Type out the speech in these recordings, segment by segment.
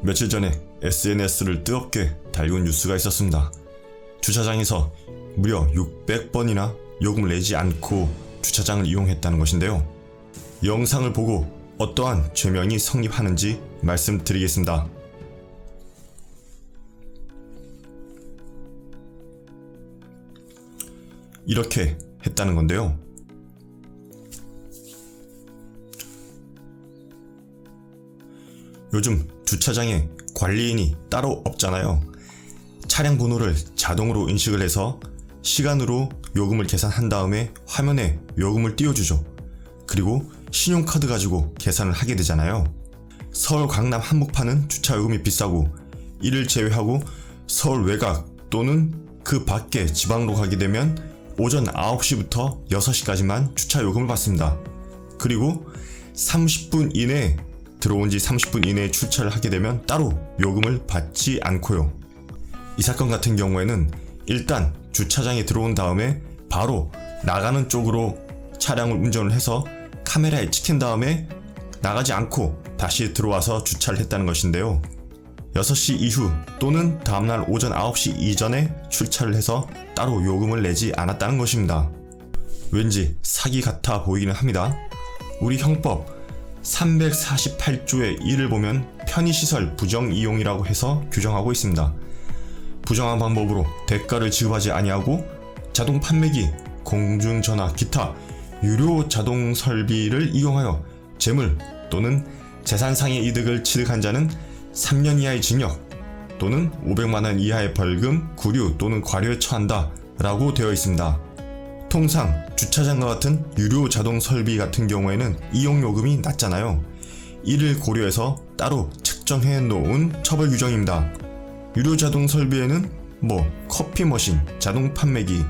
며칠 전에 SNS를 뜨겁게 달군 뉴스가 있었습니다. 주차장에서 무려 600번이나 요금을 내지 않고 주차장을 이용했다는 것인데요. 영상을 보고 어떠한 죄명이 성립하는지 말씀드리겠습니다. 이렇게 했다는 건데요. 요즘 주차장에 관리인이 따로 없잖아요. 차량 번호를 자동으로 인식을 해서 시간으로 요금을 계산한 다음에 화면에 요금을 띄워주죠. 그리고 신용카드 가지고 계산을 하게 되잖아요. 서울 강남 한복판은 주차요금이 비싸고, 이를 제외하고 서울 외곽 또는 그 밖에 지방으로 가게 되면 오전 9시부터 6시까지만 주차요금을 받습니다. 그리고 30분 이내에 들어온 지 30분 이내에 주차를 하게 되면 따로 요금을 받지 않고요. 이 사건 같은 경우에는 일단 주차장에 들어온 다음에 바로 나가는 쪽으로 차량을 운전을 해서 카메라에 찍힌 다음에 나가지 않고 다시 들어와서 주차를 했다는 것인데요. 6시 이후 또는 다음날 오전 9시 이전에 출차를 해서 따로 요금을 내지 않았다는 것입니다. 왠지 사기 같아 보이기는 합니다. 우리 형법 348조의 1을 보면 편의시설 부정이용이라고 해서 규정하고 있습니다. 부정한 방법으로 대가를 지급하지 아니하고 자동 판매기, 공중전화, 기타 유료 자동 설비를 이용하여 재물 또는 재산상의 이득을 취득한 자는 3년 이하의 징역 또는 500만원 이하의 벌금, 구류 또는 과료에 처한다 라고 되어 있습니다. 통상 주차장과 같은 유료 자동 설비 같은 경우에는 이용요금이 낮잖아요. 이를 고려해서 따로 측정해 놓은 처벌 규정입니다. 유료 자동 설비에는 커피 머신, 자동 판매기,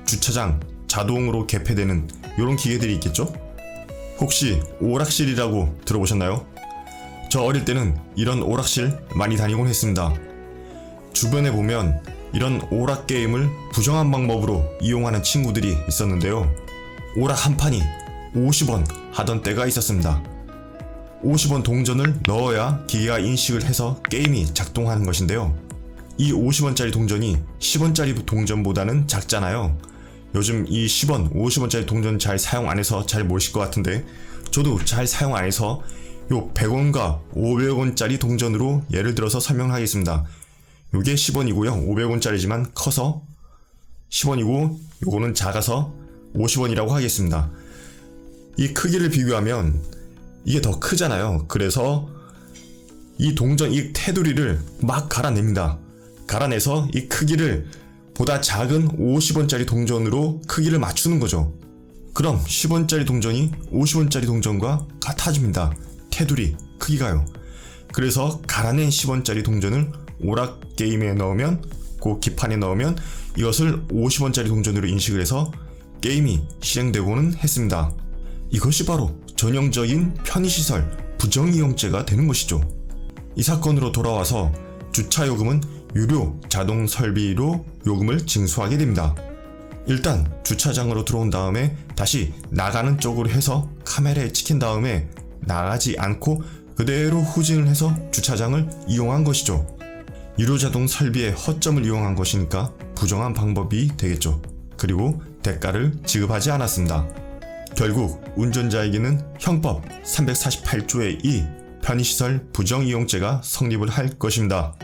주차장 자동으로 개폐되는 이런 기계들이 있겠죠? 혹시 오락실이라고 들어보셨나요? 저 어릴 때는 이런 오락실 많이 다니곤 했습니다. 주변에 보면 이런 오락 게임을 부정한 방법으로 이용하는 친구들이 있었는데요. 오락 한 판이 50원 하던 때가 있었습니다. 50원 동전을 넣어야 기계가 인식을 해서 게임이 작동하는 것인데요. 이 50원짜리 동전이 10원짜리 동전보다는 작잖아요. 요즘 이 10원, 50원짜리 동전 잘 사용 안 해서 잘 모르실 것 같은데, 저도 잘 사용 안 해서 요 100원과 500원짜리 동전으로 예를 들어서 설명하겠습니다. 요게 10원이고요. 500원짜리지만 커서 10원이고 요거는 작아서 50원이라고 하겠습니다. 이 크기를 비교하면 이게 더 크잖아요. 그래서 이 동전, 이 테두리를 막 갈아냅니다. 갈아내서 이 크기를 보다 작은 50원짜리 동전으로 크기를 맞추는 거죠. 그럼 10원짜리 동전이 50원짜리 동전과 같아집니다. 테두리 크기가요. 그래서 갈아낸 10원짜리 동전을 오락 게임에 넣으면, 그 기판에 넣으면 이것을 50원짜리 동전으로 인식을 해서 게임이 실행되고는 했습니다. 이것이 바로 전형적인 편의시설 부정이용죄가 되는 것이죠. 이 사건으로 돌아와서 주차요금은 유료 자동 설비로 요금을 징수하게 됩니다. 일단 주차장으로 들어온 다음에 다시 나가는 쪽으로 해서 카메라에 찍힌 다음에 나가지 않고 그대로 후진을 해서 주차장을 이용한 것이죠. 유료 자동 설비의 허점을 이용한 것이니까 부정한 방법이 되겠죠. 그리고 대가를 지급하지 않았습니다. 결국 운전자에게는 형법 348조의 2 편의시설 부정이용죄가 성립을 할 것입니다.